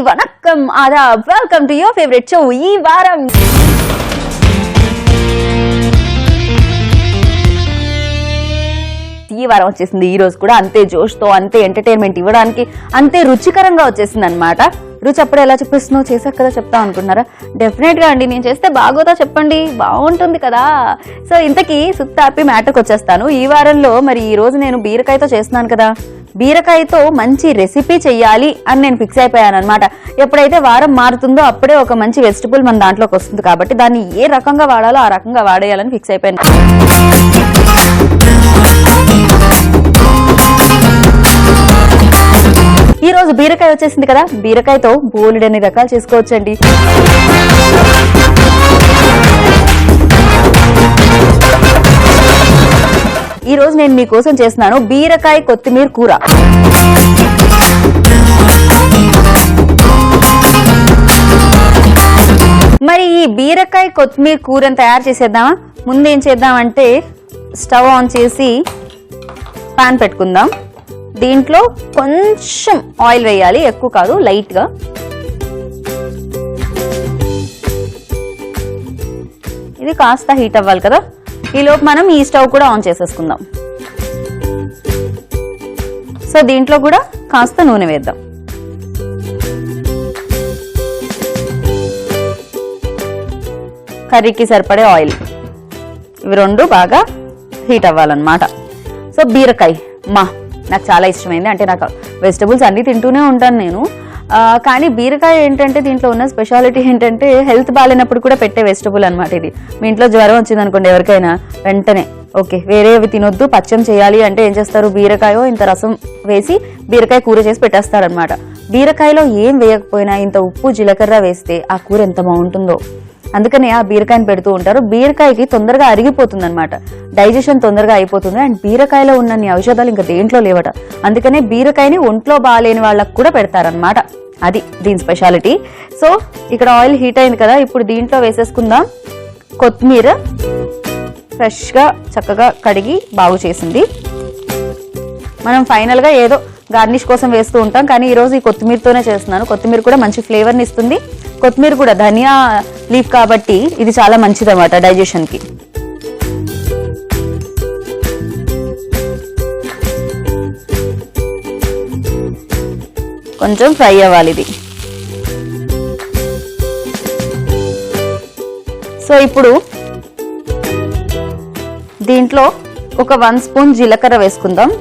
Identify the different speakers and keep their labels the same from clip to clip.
Speaker 1: వనక్కం ఆదాబ్, welcome to your favourite show. ఈ వారం వచ్చేసింది. ఈ రోజు కూడా అంతే జోష్తో, అంతే ఎంటర్టైన్మెంట్ ఇవ్వడానికి, అంతే రుచికరంగా వచ్చేసింది అనమాట. రుచి అప్పుడు ఎలా చెప్పిస్తున్నావు, చేసాక కదా చెప్తావు అనుకుంటున్నారా? డెఫినెట్ గా అండి, నేను చేస్తే బాగోతా చెప్పండి, బాగుంటుంది కదా. సో ఇంతకీ సుత్తాపి మ్యాటర్కి వచ్చేస్తాను. ఈ వారంలో మరి ఈ రోజు నేను బీరకాయతో చేస్తున్నాను కదా, బీరకాయతో మంచి రెసిపీ చెయ్యాలి అని నేను ఫిక్స్ అయిపోయాను అనమాట. ఎప్పుడైతే వారం మారుతుందో అప్పుడే ఒక మంచి వెజిటబుల్ మన దాంట్లోకి వస్తుంది కాబట్టి దాన్ని ఏ రకంగా వాడాలో ఆ రకంగా వాడేయాలని ఫిక్స్ అయిపోయాను. ఈ రోజు బీరకాయ వచ్చేసింది కదా, బీరకాయతో బోలెడన్ని రకాలు చేసుకోవచ్చండి. ఈ రోజు నేను మీకోసం చేస్తున్నాను బీరకాయ కొత్తిమీర కూర. మరి ఈ బీరకాయ కొత్తిమీర కూరను తయారు చేసేద్దామా? ముందు ఏం చేద్దామంటే స్టవ్ ఆన్ చేసి పాన్ పెట్టుకుందాం. దీంట్లో కొంచెం ఆయిల్ వేయాలి, ఎక్కువ కాదు, లైట్ గా. ఇది కాస్త హీట్ అవ్వాలి కదా, ఈలోపు మనం ఈ స్టవ్ కూడా ఆన్ చేసేసుకుందాం. సో దీంట్లో కూడా కాస్త నూనె వేద్దాం. కర్రీకి సరిపడే ఆయిల్, ఇవి రెండు బాగా హీట్ అవ్వాలన్నమాట. సో బీరకాయ నాకు చాలా ఇష్టమైంది. అంటే నాకు వెజిటబుల్స్ అన్ని తింటూనే ఉంటాను నేను, కానీ బీరకాయ ఏంటంటే దీంట్లో ఉన్న స్పెషాలిటీ ఏంటంటే హెల్త్ బాగాలేనప్పుడు కూడా పెట్టే వెజిటబుల్ అనమాట ఇది. మీ ఇంట్లో జ్వరం వచ్చింది అనుకోండి ఎవరికైనా, వెంటనే ఓకే వేరేవి తినొద్దు, పచ్చం చేయాలి అంటే ఏం చేస్తారు, బీరకాయో ఇంత రసం వేసి బీరకాయ కూర చేసి పెట్టేస్తారనమాట. బీరకాయలో ఏం వేయకపోయినా ఇంత ఉప్పు జీలకర్ర వేస్తే ఆ కూర ఎంత బాగుంటుందో. అందుకని ఆ బీరకాయని పెడుతూ ఉంటారు. బీరకాయకి తొందరగా అరిగిపోతుంది అనమాట, డైజెషన్ తొందరగా అయిపోతుంది. అండ్ బీరకాయలో ఉన్న ఔషధాలు ఇంకా దేంట్లో లేవట, అందుకనే బీరకాయని ఒంట్లో బాగాలేని వాళ్ళకు కూడా పెడతారనమాట. అది దీని స్పెషాలిటీ. సో ఇక్కడ ఆయిల్ హీట్ అయింది కదా, ఇప్పుడు దీంట్లో వేసేసుకుందాం కొత్తిమీర. ఫ్రెష్గా చక్కగా కడిగి బాగు చేసింది. మనం ఫైనల్గా ఏదో గార్నిష్ కోసం వేస్తూ ఉంటాం, కానీ ఈరోజు ఈ కొత్తిమీరతోనే చేస్తున్నాను. కొత్తిమీర కూడా మంచి ఫ్లేవర్ని ఇస్తుంది. కొత్తిమీర కూడా ధనియా లీఫ్ కాబట్టి ఇది చాలా మంచిది అన్నమాట డైజెషన్కి. కొంచెం ఫ్రై అవ్వాలి ఇది. సో ఇప్పుడు దీంట్లో ఒక 1 స్పూన్ జీలకర్ర వేసుకుందాం.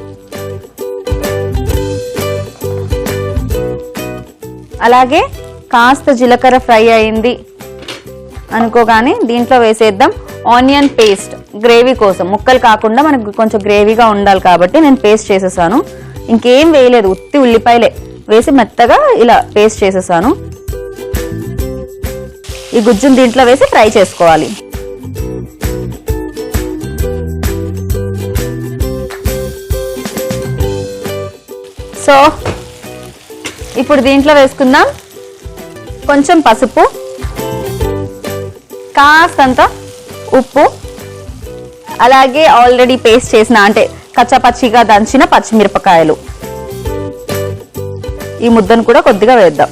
Speaker 1: అలాగే కాస్త జీలకర్ర ఫ్రై అయింది అనుకోగానే దీంట్లో వేసేద్దాం ఆనియన్ పేస్ట్. గ్రేవీ కోసం, ముక్కలు కాకుండా మనకు కొంచెం గ్రేవీగా ఉండాలి కాబట్టి నేను పేస్ట్ చేసేసాను. ఇంకేం వేయలేదు, ఉత్తి ఉల్లిపాయలే వేసి మెత్తగా ఇలా పేస్ట్ చేసేసాను. ఈ గుజ్జును దీంట్లో వేసి ఫ్రై చేసుకోవాలి. సో ఇప్పుడు దీంట్లో వేసుకుందాం కొంచెం పసుపు, కాస్తంత ఉప్పు, అలాగే ఆల్రెడీ పేస్ట్ చేసిన అంటే కచ్చాపచ్చిగా దంచిన పచ్చిమిరపకాయలు. ఈ ముద్దను కూడా కొద్దిగా వేద్దాం.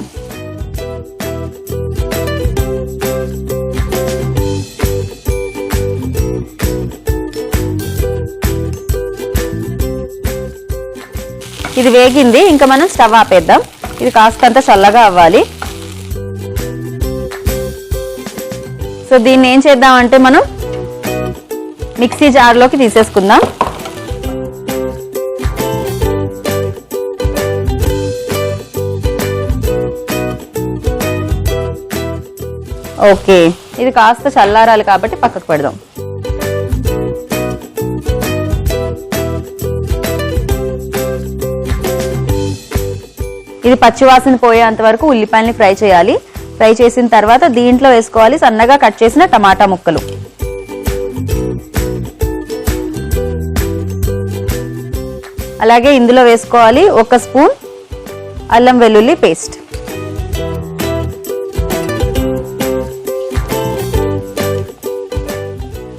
Speaker 1: ఇది వేగింది, ఇంకా మనం స్టవ్ ఆపేద్దాం. ఇది కాస్తంత చల్లగా అవ్వాలి. సో దీన్ని ఏం చేద్దామంటే మనం మిక్సీ జార్లోకి తీసేసుకుందాం. ఓకే, ఇది కాస్త చల్లారాలి కాబట్టి పక్కకు పెడదాం. ఇది పచ్చివాసన పోయేంత వరకు ఉల్లిపాయల్ని ఫ్రై చేయాలి. ఫ్రై చేసిన తర్వాత దీంట్లో వేసుకోవాలి సన్నగా కట్ చేసిన టమాటా ముక్కలు. అలాగే ఇందులో వేసుకోవాలి 1 స్పూన్ అల్లం వెల్లుల్లి పేస్ట్.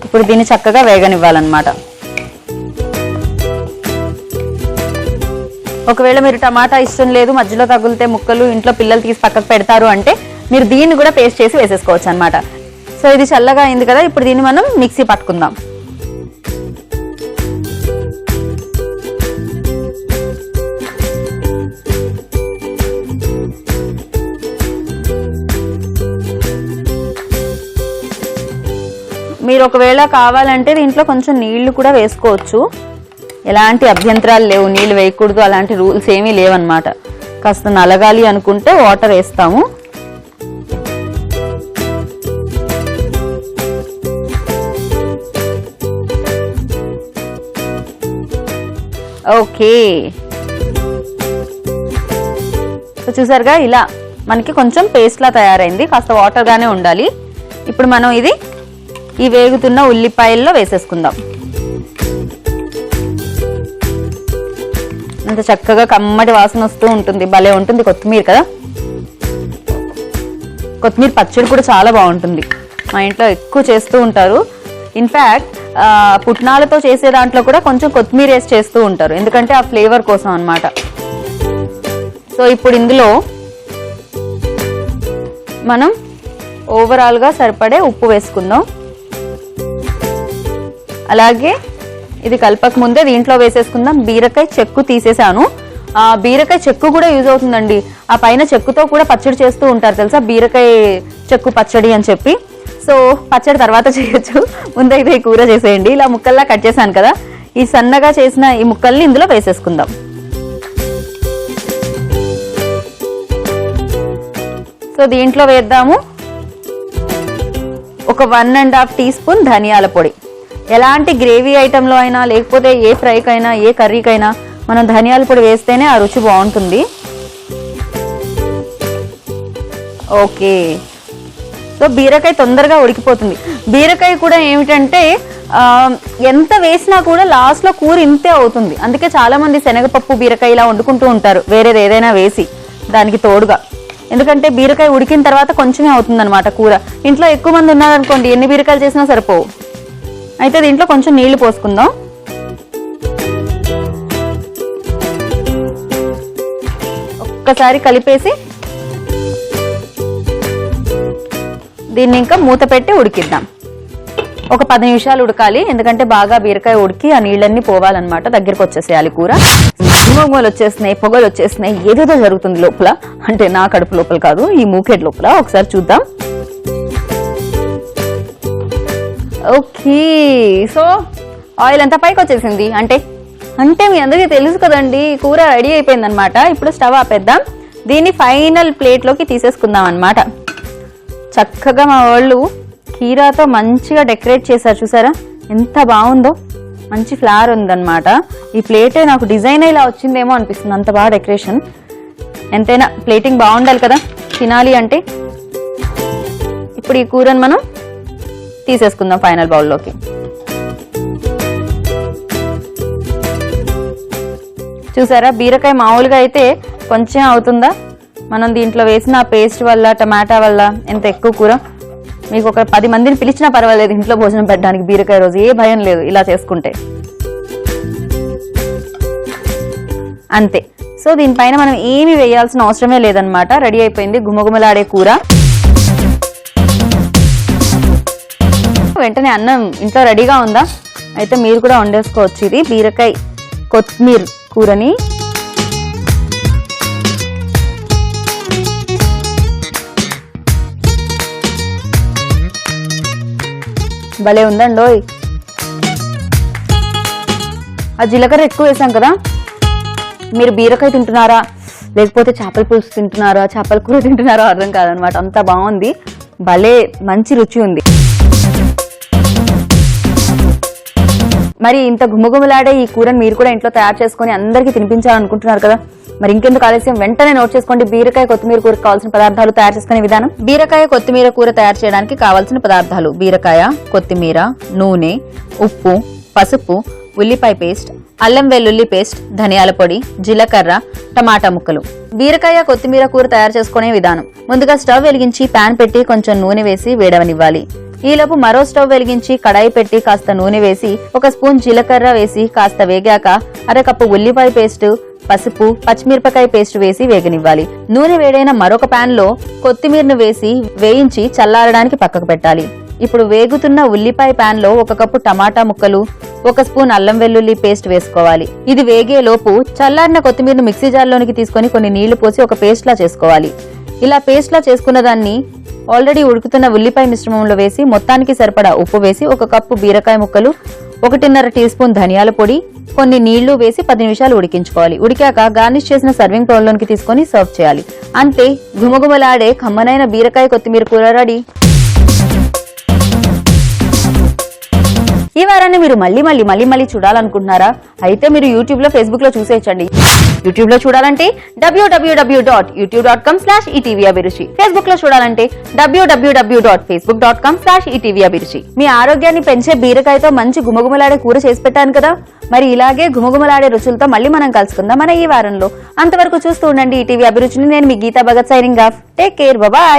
Speaker 1: ఇప్పుడు దీన్ని చక్కగా వేగనివ్వాలన్నమాట. ఒకవేళ మీరు టమాటా ఇష్టం లేదు, మధ్యలో తగులితే ముక్కలు ఇంట్లో పిల్లలు తీసి పక్కకు పెడతారు అంటే మీరు దీన్ని కూడా పేస్ట్ చేసి వేసేసుకోవచ్చు అనమాట. సో ఇది చల్లగా అయింది కదా, ఇప్పుడు దీన్ని మనం మిక్సీ పట్టుకుందాం. మీరు ఒకవేళ కావాలంటే దీంట్లో కొంచెం నీళ్లు కూడా వేసుకోవచ్చు, ఎలాంటి అభ్యంతరాలు లేవు. నీళ్ళు వేయకూడదు అలాంటి రూల్స్ ఏమీ లేవన్నమాట. కాస్త నలగాలి అనుకుంటే వాటర్ వేస్తాము. ఓకే, సో చూసారుగా ఇలా మనకి కొంచెం పేస్ట్లా తయారైంది. కాస్త వాటర్గానే ఉండాలి. ఇప్పుడు మనం ఇది ఈ వేగుతున్న ఉల్లిపాయల్లో వేసేసుకుందాం. అంత చక్కగా కమ్మటి వాసన వస్తూ ఉంటుంది, భలే ఉంటుంది. కొత్తిమీర కదా, కొత్తిమీర పచ్చడి కూడా చాలా బాగుంటుంది. మా ఇంట్లో ఎక్కువ చేస్తూ ఉంటారు. ఇన్ఫ్యాక్ట్ పుట్నాలతో చేసే దాంట్లో కూడా కొంచెం కొత్తిమీర వేసి చేస్తూ ఉంటారు, ఎందుకంటే ఆ ఫ్లేవర్ కోసం అన్నమాట. సో ఇప్పుడు ఇందులో మనం ఓవరాల్గా సరిపడే ఉప్పు వేసుకుందాం. అలాగే ఇది కలపక ముందే దీంట్లో వేసేసుకుందాం బీరకాయ చెక్కు తీసేసాను. ఆ బీరకాయ చెక్కు కూడా యూజ్ అవుతుందండి. ఆ పైన చెక్కుతో కూడా పచ్చడి చేస్తూ ఉంటారు తెలుసా, బీరకాయ చెక్కు పచ్చడి అని చెప్పి. సో పచ్చడి తర్వాత చేయొచ్చు, ముందైతే ఈ కూర చేసేయండి. ఇలా ముక్కల్లా కట్ చేశాను కదా, ఈ సన్నగా చేసిన ఈ ముక్కల్ని ఇందులో వేసేసుకుందాం. సో దీంట్లో వేద్దాము ఒక 1.5 టీ స్పూన్ ధనియాల పొడి. ఎలాంటి గ్రేవీ ఐటెంలో అయినా లేకపోతే ఏ ఫ్రైకైనా ఏ కర్రీకైనా మనం ధనియాల పొడి వేస్తేనే ఆ రుచి బాగుంటుంది. ఓకే, సో బీరకాయ తొందరగా ఉడికిపోతుంది. బీరకాయ కూడా ఏమిటంటే ఎంత వేసినా కూడా లాస్ట్లో కూర ఇంతే అవుతుంది. అందుకే చాలా మంది శనగపప్పు బీరకాయ ఇలా వండుకుంటూ ఉంటారు, వేరేది ఏదైనా వేసి దానికి తోడుగా. ఎందుకంటే బీరకాయ ఉడికిన తర్వాత కొంచెమే అవుతుంది అనమాట కూర. ఇంట్లో ఎక్కువ మంది ఉన్నారనుకోండి, ఎన్ని బీరకాయలు చేసినా సరిపోవు. అయితే దీంట్లో కొంచెం నీళ్లు పోసుకుందాం. ఒక్కసారి కలిపేసి దీన్ని ఇంకా మూత పెట్టి ఉడికిద్దాం. ఒక 10 నిమిషాలు ఉడకాలి, ఎందుకంటే బాగా బీరకాయ ఉడికి ఆ నీళ్ళన్నీ పోవాలన్నమాట. దగ్గరికి వచ్చేసేయాలి కూర. గుమగుమలు వచ్చేస్తున్నాయి, పొగలు వచ్చేస్తున్నాయి, ఏదేదో జరుగుతుంది లోపల. అంటే నా కడుపు లోపల కాదు, ఈ మూకెడ్ లోపల. ఒకసారి చూద్దాం. ఓకే, సో ఆయిల్ అంతా పైకి వచ్చేసింది. అంటే మీ అందరికీ తెలుసు కదండి, కూర రెడీ అయిపోయింది అనమాట. ఇప్పుడు స్టవ్ ఆపేద్దాం. దీన్ని ఫైనల్ ప్లేట్లోకి తీసేసుకుందాం అనమాట. చక్కగా మా వాళ్ళు కీరాతో మంచిగా డెకరేట్ చేశారు, చూసారా ఎంత బాగుందో. మంచి ఫ్లవర్ ఉందన్నమాట. ఈ ప్లేటే నాకు డిజైన్ ఇలా వచ్చిందేమో అనిపిస్తుంది, అంత బాగా డెకరేషన్. ఎంతైనా ప్లేటింగ్ బాగుండాలి కదా తినాలి అంటే. ఇప్పుడు ఈ కూరని మనం తీసేసుకుందాం ఫైనల్ బౌల్లోకి. చూసారా, బీరకాయ మామూలుగా అయితే కొంచెం అవుతుందా, మనం దీంట్లో వేసిన పేస్ట్ వల్ల, టమాటా వల్ల ఎంత ఎక్కువ కూర. మీకు ఒక 10 మందిని పిలిచినా పర్వాలేదు ఇంట్లో భోజనం పెట్టడానికి బీరకాయ రోజు, ఏ భయం లేదు ఇలా చేసుకుంటే. అంతే. సో దీనిపైన మనం ఏమి వేయాల్సిన అవసరమే లేదనమాట. రెడీ అయిపోయింది గుమగుమలాడే కూర. వెంటనే అన్నం ఇంట్లో రెడీగా ఉందా, అయితే మీరు కూడా వండేసుకోవచ్చు. ఇది బీరకాయ కొత్తిమీర కూరని. భలే ఉందండోయ్. ఆ జీలకర్ర ఎక్కువ వేసాం కదా. మీరు బీరకాయ తింటున్నారా లేకపోతే చేపల పులుసు తింటున్నారా, చేపల కూర తింటున్నారా అర్థం కాదనమాట, అంత బాగుంది. భలే మంచి రుచి ఉంది. మరి ఇంత గుమగుమలాడే ఈ కూరని మీరు కూడా ఇంట్లో తయారు చేసుకుని అందరికీ తినిపించాలనుకుంటున్నారు కదా. మరి ఇంకెందుకు ఆలస్యం, వెంటనే నోట్ చేసుకోండి. బీరకాయ కొత్తిమీర కూరకు కావాల్సిన పదార్థాలు తయారు చేసుకునే విధానం. బీరకాయ కొత్తిమీర కూర తయారు చేయడానికి కావాల్సిన పదార్థాలు: బీరకాయ, కొత్తిమీర, నూనె, ఉప్పు, పసుపు, ఉల్లిపాయ పేస్ట్, అల్లం వెల్లుల్లి పేస్ట్, ధనియాల పొడి, జీలకర్ర, టమాటా ముక్కలు. బీరకాయ కొత్తిమీర కూర తయారు చేసుకునే విధానం: ముందుగా స్టవ్ వెలిగించి పాన్ పెట్టి కొంచెం నూనె వేసి వేడవనివ్వాలి. ఈలోపు మరో స్టవ్ వెలిగించి కడాయి పెట్టి కాస్త నూనె వేసి 1 స్పూన్ జీలకర్ర వేసి కాస్త వేగాక 1/2 కప్పు ఉల్లిపాయ పేస్ట్, పసుపు, పచ్చిమిరపకాయ పేస్ట్ వేసి వేగనివ్వాలి. నూనె వేడైన మరొక పాన్ లో కొత్తిమీరను వేసి వేయించి చల్లారడానికి పక్కకు పెట్టాలి. ఇప్పుడు వేగుతున్న ఉల్లిపాయ పాన్ లో 1 కప్పు టమాటా ముక్కలు, 1 స్పూన్ అల్లం వెల్లుల్లి పేస్ట్ వేసుకోవాలి. ఇది వేగే లోపు చల్లారిన కొత్తిమీరను మిక్సీ జార్లోనికి తీసుకొని కొన్ని నీళ్లు పోసి ఒక పేస్ట్ లా చేసుకోవాలి. ఇలా పేస్ట్ లా చేసుకున్న దాన్ని ఆల్రెడీ ఉడుకుతున్న ఉల్లిపాయ మిశ్రమంలో వేసి మొత్తానికి సరిపడా ఉప్పు వేసి 1 కప్పు బీరకాయ ముక్కలు, 1.5 టీ స్పూన్ ధనియాల పొడి, కొన్ని నీళ్లు వేసి 10 నిమిషాలు ఉడికించుకోవాలి. ఉడికాక గార్నిష్ చేసిన సర్వింగ్ బౌల్ లోనికి తీసుకొని సర్వ్ చేయాలి. అంతే, గుమగుమలాడే కమ్మనైన బీరకాయ కొత్తిమీర కూర రెడీ. ఈ వారాన్ని మీరు మళ్ళీ చూడాలనుకుంటున్నారా? అయితే మీరు యూట్యూబ్ లో, ఫేస్బుక్ లో చూసేయచ్చండి. యూట్యూబ్ లో చూడాలంటే www.youtube.com/etvabhiruchi, ఫేస్బుక్ లో చూడాలంటే www.facebook.com/etvabhiruchi. మీ ఆరోగ్యాన్ని పెంచే బీరకాయతో మంచి గుమగుమలాడే కూర చేసి పెట్టాను కదా. మరి ఇలాగే గుమగుమలాడే రుచులతో మళ్ళీ మనం కలుసుకుందాం మన ఈ వారంలో. అంతవరకు చూస్తూ ఉండండి ఈటీవీ అభిరుచిని. నేను మీ Geetha Bhagat, signing off. Take care, bye.